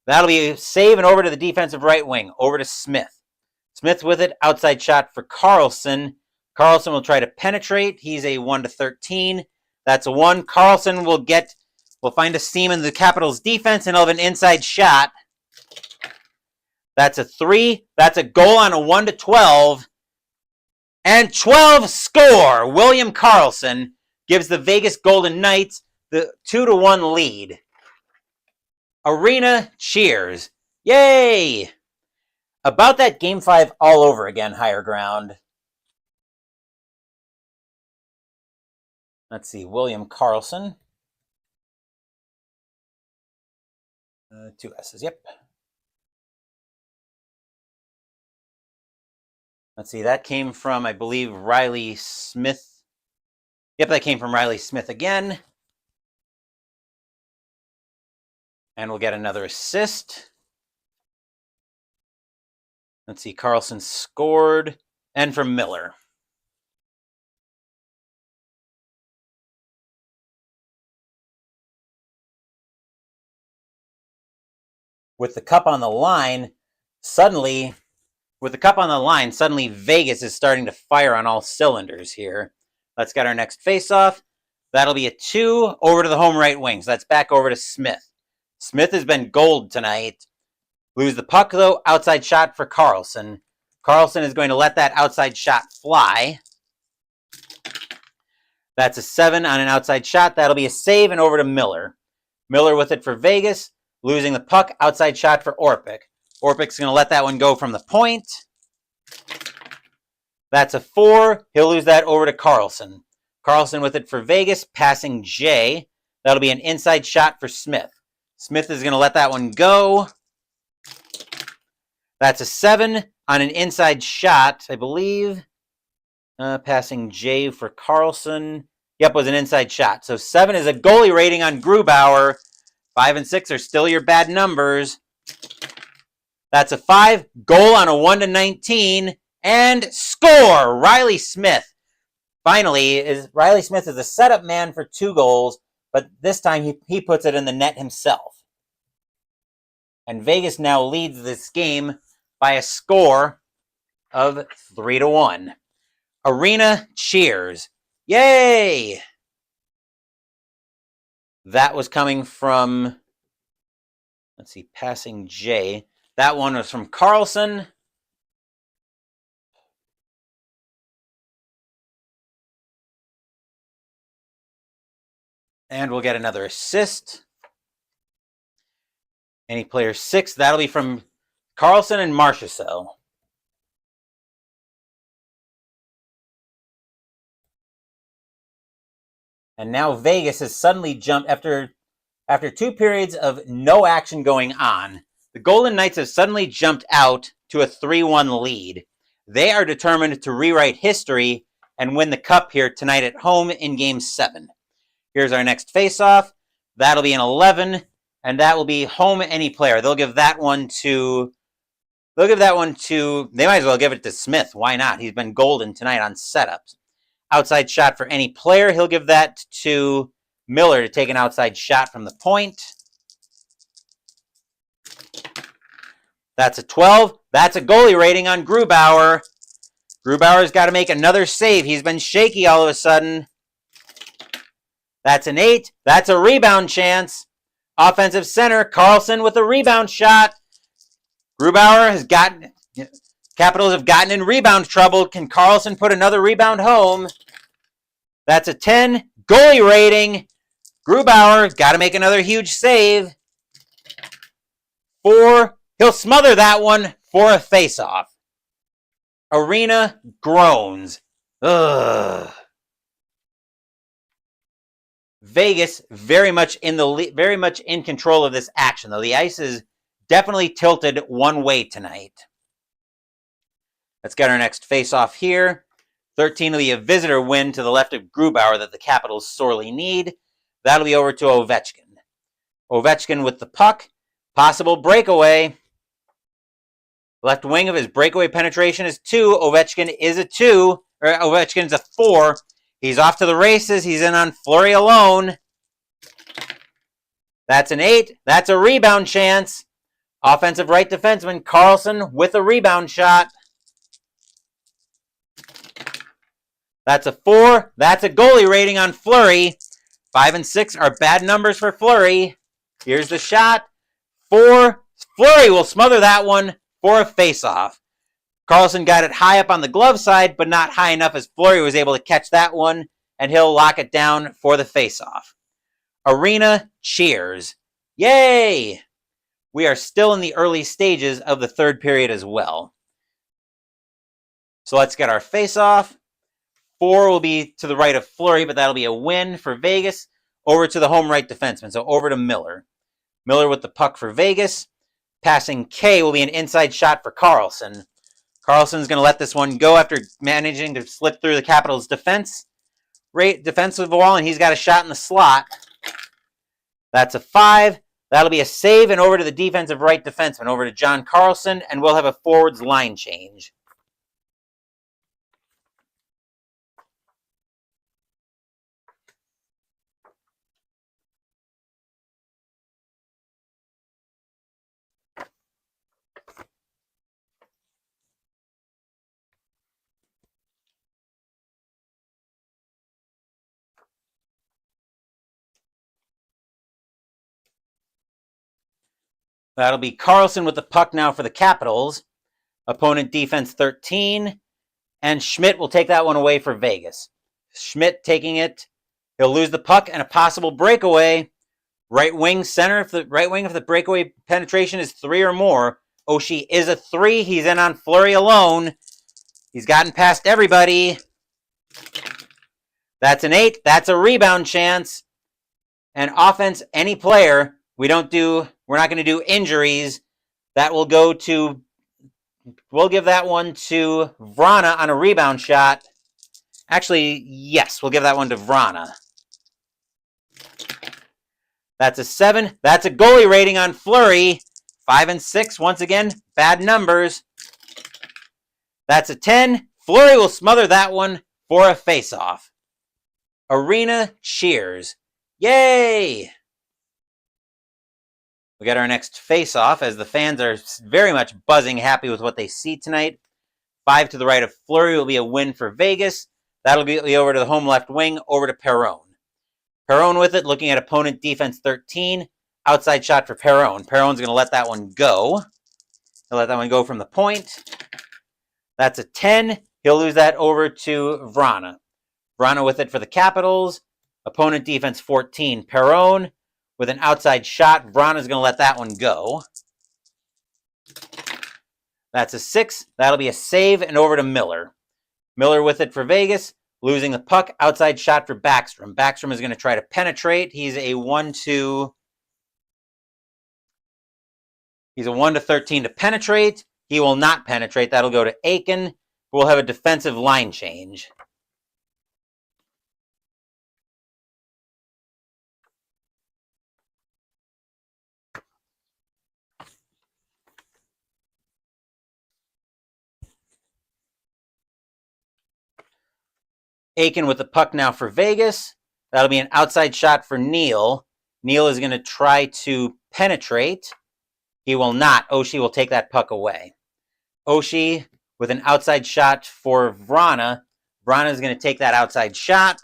That'll be a save and over to the defensive right wing, over to Smith. Smith with it, outside shot for Carlson. Carlson will try to penetrate. He's a 1-13. That's a 1. Carlson will find a seam in the Capitals defense, and he'll have an inside shot. That's a 3. That's a goal on a 1-12. And 12 score. William Karlsson gives the Vegas Golden Knights the 2-1 lead. Arena cheers. Yay! About that Game 5 all over again, Higher Ground. Let's see, William Karlsson. 2 S's, yep. Let's see, that came from, I believe, Riley Smith. Yep, that came from Riley Smith again. And we'll get another assist. Let's see, Karlsson scored. And from Miller. with the cup on the line, suddenly Vegas is starting to fire on all cylinders here. Let's get our next face-off. That'll be a 2 over to the home right wing. So that's back over to Smith. Smith has been gold tonight. Lose the puck, though. Outside shot for Carlson. Carlson is going to let that outside shot fly. That's a 7 on an outside shot. That'll be a save and over to Miller. Miller with it for Vegas. Losing the puck. Outside shot for Orpik. Orpik's going to let that one go from the point. That's a 4. He'll lose that over to Carlson. Carlson with it for Vegas. Passing Jay. That'll be an inside shot for Smith. Smith is going to let that one go. That's a 7 on an inside shot, I believe. Passing Jay for Carlson. Yep, was an inside shot. So 7 is a goalie rating on Grubauer. 5 and 6 are still your bad numbers. That's a 5. Goal on a 1-19. And score! Riley Smith. Finally, Riley Smith is a setup man for 2 goals, but this time he puts it in the net himself. And Vegas now leads this game by a score of 3-1. Arena cheers. Yay! That was coming from, let's see, passing Jay. That one was from Carlson. And we'll get another assist. Any player 6, that'll be from Carlson and Marchessault. And now Vegas has suddenly jumped after 2 periods of no action going on. The Golden Knights have suddenly jumped out to a 3-1 lead. They are determined to rewrite history and win the cup here tonight at home in Game 7. Here's our next face-off. That'll be an 11, and that will be home any player. They'll give that one to, they might as well give it to Smith. Why not? He's been golden tonight on setups. Outside shot for any player. He'll give that to Miller to take an outside shot from the point. That's a 12. That's a goalie rating on Grubauer. Grubauer's got to make another save. He's been shaky all of a sudden. That's an 8. That's a rebound chance. Offensive center, Carlson with a rebound shot. Grubauer has gotten, Capitals have gotten in rebound trouble. Can Carlson put another rebound home? That's a 10. Goalie rating. Grubauer got to make another huge save. 4. He'll smother that one for a face-off. Arena groans. Ugh. Vegas very much in control of this action, though. The ice is definitely tilted one way tonight. Let's get our next face-off here. 13 will be a visitor win to the left of Grubauer that the Capitals sorely need. That'll be over to Ovechkin. Ovechkin with the puck. Possible breakaway. Left wing of his breakaway penetration is 2. Ovechkin is a 2. Or Ovechkin's a 4. He's off to the races. He's in on Fleury alone. That's an 8. That's a rebound chance. Offensive right defenseman Carlson with a rebound shot. That's a 4. That's a goalie rating on Fleury. 5 and 6 are bad numbers for Fleury. Here's the shot. 4. Fleury will smother that one for a face-off. Carlson got it high up on the glove side, but not high enough as Fleury was able to catch that one, and he'll lock it down for the face-off. Arena cheers. Yay! We are still in the early stages of the third period as well. So let's get our face-off. 4 will be to the right of Fleury, but that'll be a win for Vegas. Over to the home right defenseman, so over to Miller. Miller with the puck for Vegas. Passing K will be an inside shot for Carlson. Carlson's going to let this one go after managing to slip through the Capitals' defensive wall, and he's got a shot in the slot. That's a 5. That'll be a save, and over to the defensive right defenseman, over to John Carlson, and we'll have a forwards line change. That'll be Carlson with the puck now for the Capitals. Opponent defense 13. And Schmidt will take that one away for Vegas. Schmidt taking it. He'll lose the puck and a possible breakaway. Right wing center, if the breakaway penetration is 3 or more. Oshie is a 3. He's in on Fleury alone. He's gotten past everybody. That's an 8. That's a rebound chance. And offense, any player. We're not going to do injuries. That will go to, we'll give that one to Vrana on a rebound shot. Actually, yes, we'll give that one to Vrana. That's a 7. That's a goalie rating on Fleury. 5 and 6, once again, bad numbers. That's a 10. Fleury will smother that one for a face-off. Arena cheers. Yay! We got our next face-off as the fans are very much buzzing, happy with what they see tonight. 5 to the right of Fleury will be a win for Vegas. That'll get me over to the home left wing, over to Perron. Perron with it, looking at opponent defense 13. Outside shot for Perron. Perron's going to let that one go. He'll let that one go from the point. That's a 10. He'll lose that over to Vrana. Vrana with it for the Capitals. Opponent defense 14. Perron with an outside shot. Vrana's going to let that one go. That's a 6. That'll be a save and over to Miller. Miller with it for Vegas. Losing the puck. Outside shot for Backstrom. Backstrom is going to try to penetrate. He's a 1 to 13 to penetrate. He will not penetrate. That'll go to Aiken. We'll have a defensive line change. Aiken with the puck now for Vegas. That'll be an outside shot for Neal. Neal is going to try to penetrate. He will not. Oshie will take that puck away. Oshie with an outside shot for Vrana. Vrana is going to take that outside shot.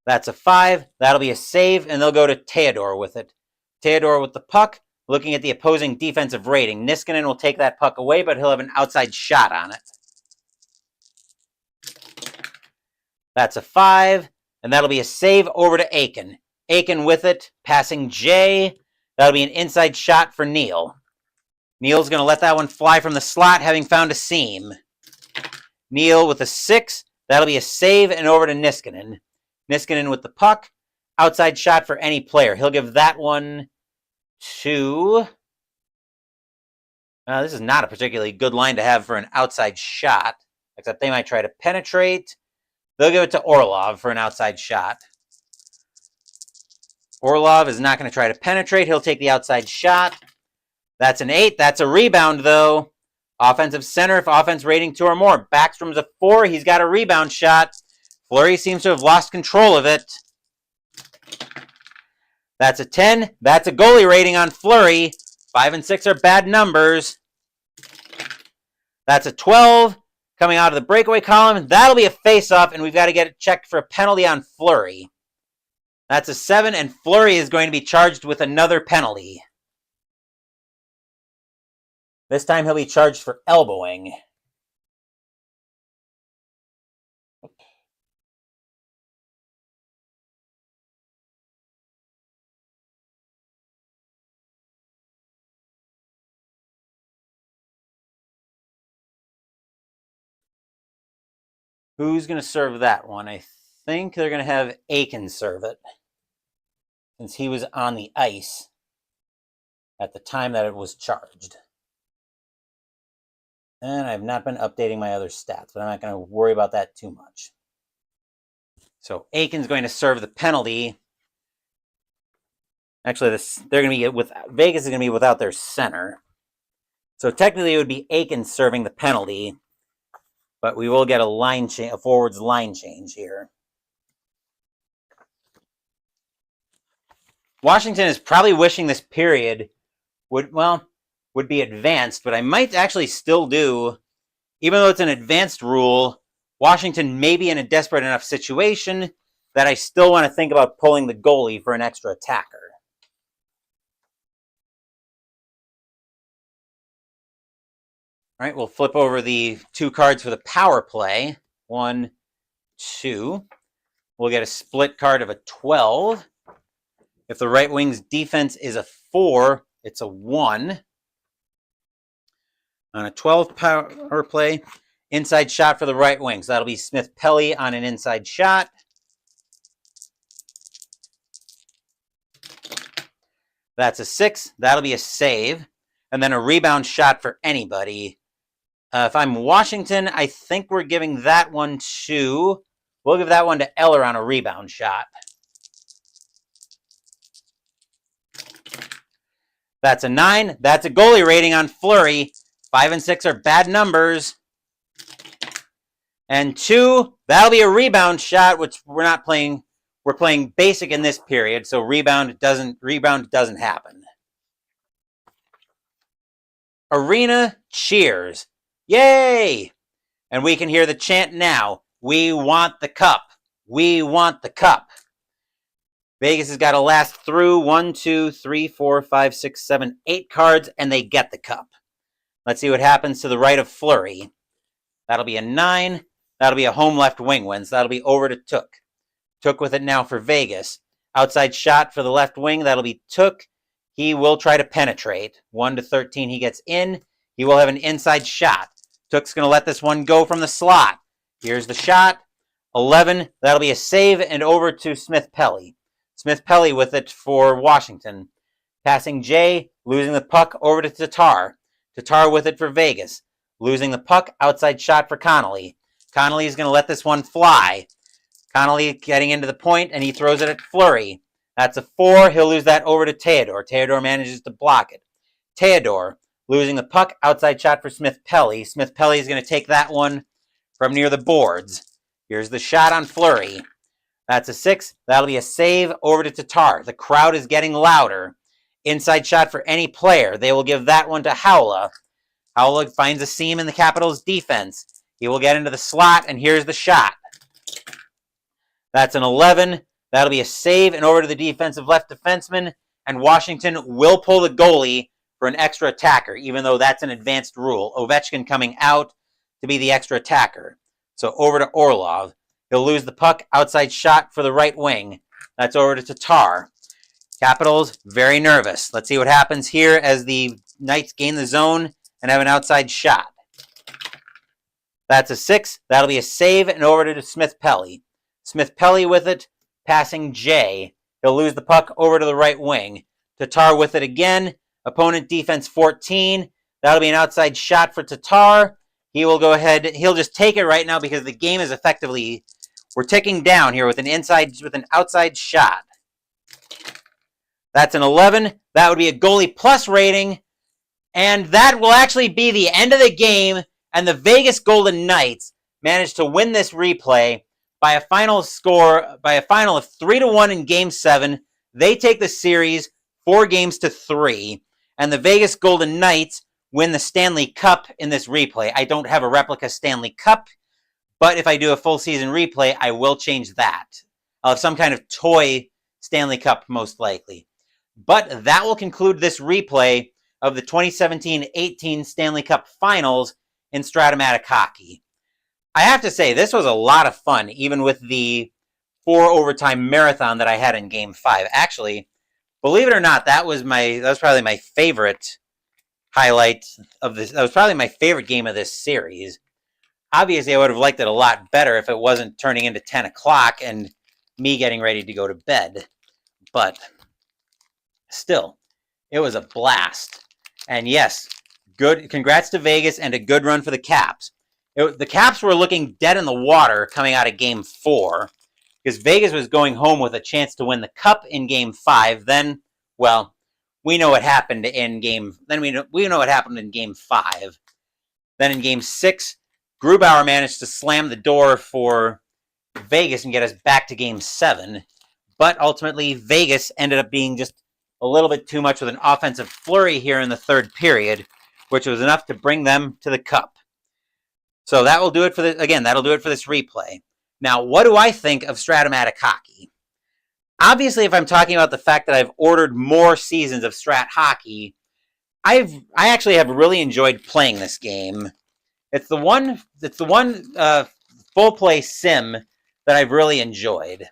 That's a 5. That'll be a save, and they'll go to Theodore with it. Theodore with the puck, looking at the opposing defensive rating. Niskanen will take that puck away, but he'll have an outside shot on it. That's a 5, and that'll be a save over to Aiken. Aiken with it, passing Jay. That'll be an inside shot for Neal. Neal's going to let that one fly from the slot, having found a seam. Neal with a 6. That'll be a save and over to Niskanen. Niskanen with the puck. Outside shot for any player. He'll give that one to... this is not a particularly good line to have for an outside shot, except they might try to penetrate. They'll give it to Orlov for an outside shot. Orlov is not going to try to penetrate. He'll take the outside shot. That's an 8. That's a rebound, though. Offensive center, if offense rating 2 or more. Backstrom's a 4. He's got a rebound shot. Fleury seems to have lost control of it. That's a 10. That's a goalie rating on Fleury. 5 and 6 are bad numbers. That's a 12. Coming out of the breakaway column. That'll be a face-off, and we've got to get it checked for a penalty on Fleury. That's a 7, and Fleury is going to be charged with another penalty. This time he'll be charged for elbowing. Who's going to serve that one? I think they're going to have Aiken serve it, since he was on the ice at the time that it was charged. And I've not been updating my other stats, but I'm not going to worry about that too much. So Aiken's going to serve the penalty. Actually, they're going to be Vegas is going to be without their center. So technically, it would be Aiken serving the penalty, but we will get a forwards line change here. Washington is probably wishing this period would be advanced, but I might actually still do, even though it's an advanced rule, Washington may be in a desperate enough situation that I still want to think about pulling the goalie for an extra attacker. All right, we'll flip over the 2 cards for the power play. 1, 2. We'll get a split card of a 12. If the right wing's defense is a 4, it's a 1. On a 12 power play, inside shot for the right wing. So that'll be Smith-Pelly on an inside shot. That's a 6. That'll be a save. And then a rebound shot for anybody. If I'm Washington, I think we're giving that one to... We'll give that one to Eller on a rebound shot. That's a 9. That's a goalie rating on Fleury. 5 and 6 are bad numbers. And 2, that'll be a rebound shot, which we're not playing. We're playing basic in this period, so rebound doesn't happen. Arena cheers. Yay! And we can hear the chant now. We want the cup. We want the cup. Vegas has got to last through 1, 2, 3, 4, 5, 6, 7, 8 cards, and they get the cup. Let's see what happens to the right of Fleury. That'll be a 9. That'll be a home left wing win, so that'll be over to Took. Took with it now for Vegas. Outside shot for the left wing. That'll be Took. He will try to penetrate. 1 to 13, he gets in. He will have an inside shot. Took's going to let this one go from the slot. Here's the shot. 11. That'll be a save and over to Smith-Pelly. Smith-Pelly with it for Washington. Passing Jay, losing the puck over to Tatar. Tatar with it for Vegas. Losing the puck, outside shot for Connolly. Connolly is going to let this one fly. Connolly getting into the point, and he throws it at Fleury. That's a 4. He'll lose that over to Theodore. Theodore manages to block it. Theodore losing the puck, outside shot for Smith-Pelly. Smith-Pelly is going to take that one from near the boards. Here's the shot on Fleury. That's a 6. That'll be a save over to Tatar. The crowd is getting louder. Inside shot for any player. They will give that one to Howla. Howla finds a seam in the Capitals' defense. He will get into the slot, and here's the shot. That's an 11. That'll be a save and over to the defensive left defenseman, and Washington will pull the goalie for an extra attacker, even though that's an advanced rule. Ovechkin coming out to be the extra attacker. So over to Orlov. He'll lose the puck, outside shot for the right wing. That's over to Tatar. Capitals, very nervous. Let's see what happens here as the Knights gain the zone and have an outside shot. That's a 6. That'll be a save and over to Smith-Pelly. Smith-Pelly with it, passing Jay. He'll lose the puck over to the right wing. Tatar with it again. Opponent defense 14. That'll be an outside shot for Tatar. He will go ahead. He'll just take it right now because the game is effectively... We're ticking down here with an outside shot. That's an 11. That would be a goalie plus rating. And that will actually be the end of the game. And the Vegas Golden Knights managed to win this replay by a final of 3-1 in Game 7. They take the series 4-3. And the Vegas Golden Knights win the Stanley Cup in this replay. I don't have a replica Stanley Cup, but if I do a full season replay, I will change that. I'll have some kind of toy Stanley Cup, most likely. But that will conclude this replay of the 2017-18 Stanley Cup Finals in Strat-O-Matic Hockey. I have to say, this was a lot of fun, even with the 4-overtime marathon that I had in Game 5. Actually, believe it or not, that was probably my favorite highlight of this. That was probably my favorite game of this series. Obviously, I would have liked it a lot better if it wasn't turning into 10 o'clock and me getting ready to go to bed. But still, it was a blast. And yes, good. Congrats to Vegas and a good run for the Caps. The Caps were looking dead in the water coming out of Game 4 because Vegas was going home with a chance to win the Cup in Game 5. Then, well, we know what happened in Game. Then we know what happened in Game 5. Then in Game 6, Grubauer managed to slam the door for Vegas and get us back to Game 7. But ultimately, Vegas ended up being just a little bit too much with an offensive flurry here in the third period, which was enough to bring them to the Cup. So that will do it for this. Again, that'll do it for this replay. Now, what do I think of Strat-O-Matic Hockey? Obviously, if I'm talking about the fact that I've ordered more seasons of Strat Hockey, I actually have really enjoyed playing this game. It's the one full play sim that I've really enjoyed.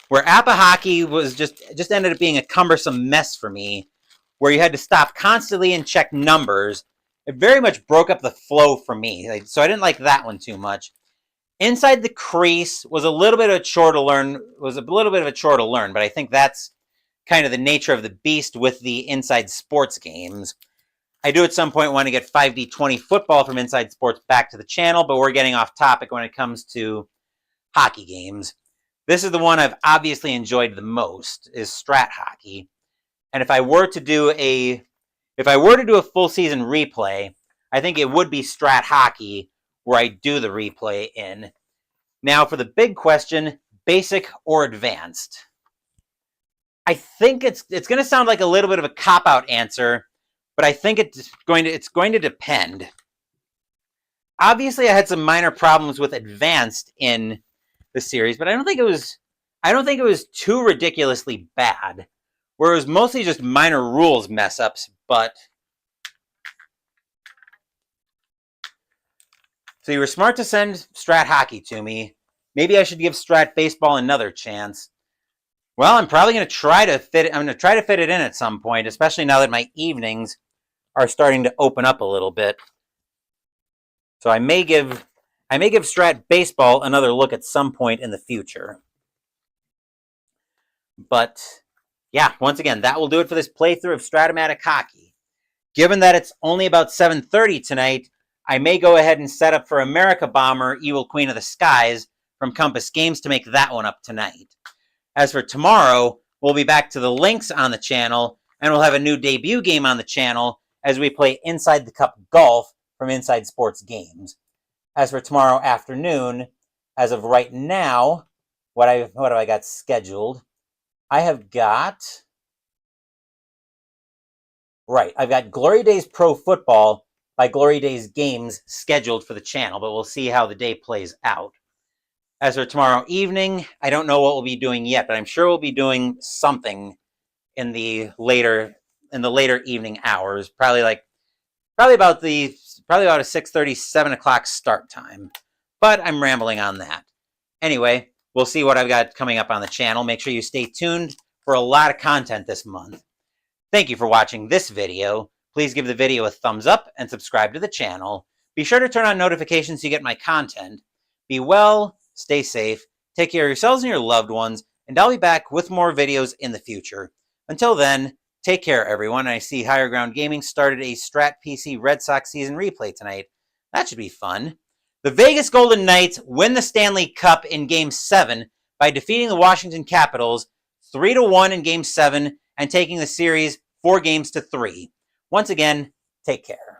Where APA Hockey was just ended up being a cumbersome mess for me, where you had to stop constantly and check numbers. It very much broke up the flow for me, so I didn't like that one too much. Inside the Crease was a little bit of a chore to learn. But I think that's kind of the nature of the beast with the Inside Sports games. I do at some point want to get 5D20 football from Inside Sports back to the channel, but we're getting off topic when it comes to hockey games. This is the one I've obviously enjoyed the most, is Strat Hockey. And if I were to do a full season replay, I think it would be Strat Hockey where I do the replay in. Now for the big question, basic or advanced? I think it's going to sound like a little bit of a cop-out answer, but I think it's going to depend. Obviously, I had some minor problems with advanced in the series, but I don't think it was too ridiculously bad. Where it was mostly just minor rules mess ups, but so you were smart to send Strat Hockey to me. Maybe I should give Strat Baseball another chance. Well, I'm probably going to try to fit it in at some point, especially now that my evenings are starting to open up a little bit. So I may give Strat Baseball another look at some point in the future. But yeah, once again, that will do it for this playthrough of Strat-O-Matic Hockey. Given that it's only about 7:30 tonight, I may go ahead and set up for America Bomber, Evil Queen of the Skies from Compass Games to make that one up tonight. As for tomorrow, we'll be back to the links on the channel, and we'll have a new debut game on the channel as we play Inside the Cup Golf from Inside Sports Games. As for tomorrow afternoon, as of right now, what have I got scheduled? I've got Glory Days Pro Football by Glory Days Games scheduled for the channel, but we'll see how the day plays out. As for tomorrow evening, I don't know what we'll be doing yet, but I'm sure we'll be doing something in the later evening hours, probably about a 6:30, 7 o'clock start time. But I'm rambling on that. Anyway, we'll see what I've got coming up on the channel. Make sure you stay tuned for a lot of content this month. Thank you for watching this video. Please give the video a thumbs up and subscribe to the channel. Be sure to turn on notifications so you get my content. Be well, stay safe, take care of yourselves and your loved ones, and I'll be back with more videos in the future. Until then, take care, everyone. I see Higher Ground Gaming started a Strat PC Red Sox season replay tonight. That should be fun. The Vegas Golden Knights win the Stanley Cup in Game 7 by defeating the Washington Capitals 3-1 in Game 7 and taking the series 4-3. Once again, take care.